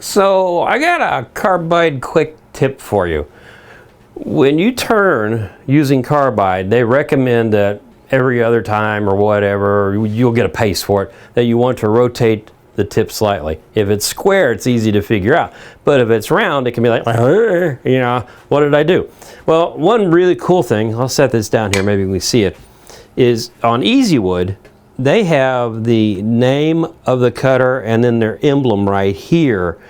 So I got a Carbide Quick Tip for you. When you turn using carbide, they recommend that every other time or whatever, you'll get a pace for it, that you want to rotate the tip slightly. If it's square, it's easy to figure out. But if it's round, it can be like, you know, what did I do? Well, one really cool thing, I'll set this down here, maybe we can see it, is on Easy Wood, they have the name of the cutter and then their emblem right here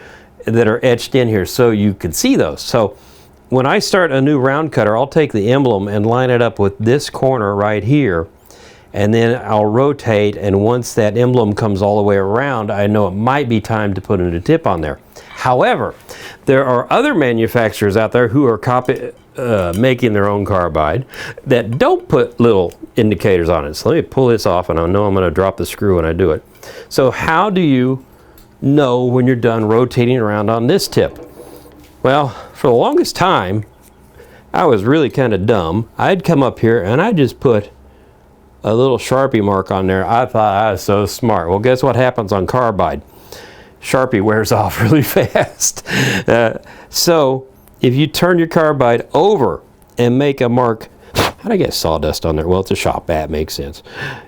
that are etched in here so you can see those. So when I start a new round cutter, I'll take the emblem and line it up with this corner right here, and then I'll rotate, and once that emblem comes all the way around, I know it might be time to put a new tip on there. However, there are other manufacturers out there who are making their own carbide that don't put little indicators on it. So let me pull this off, and I know I'm going to drop the screw when I do it. So how do you know when you're done rotating around on this tip? Well, for the longest time, I was really kind of dumb. I'd come up here and I'd just put a little Sharpie mark on there. I thought I was so smart. Well, guess what happens on carbide? Sharpie wears off really fast. So if you turn your carbide over and make a mark, how'd I get sawdust on there? Well, it's a shop, that makes sense.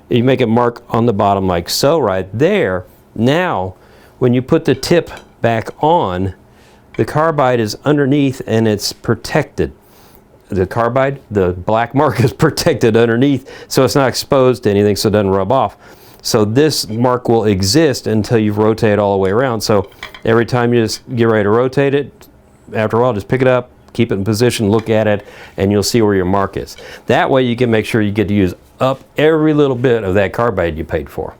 You make a mark on the bottom like so right there. Now, when you put the tip back on, the carbide is underneath and it's protected. The carbide, the black mark is protected underneath, so it's not exposed to anything, so it doesn't rub off. So this mark will exist until you've rotated all the way around. So every time you just get ready to rotate it, after a while, just pick it up, keep it in position, look at it, and you'll see where your mark is. That way you can make sure you get to use up every little bit of that carbide you paid for.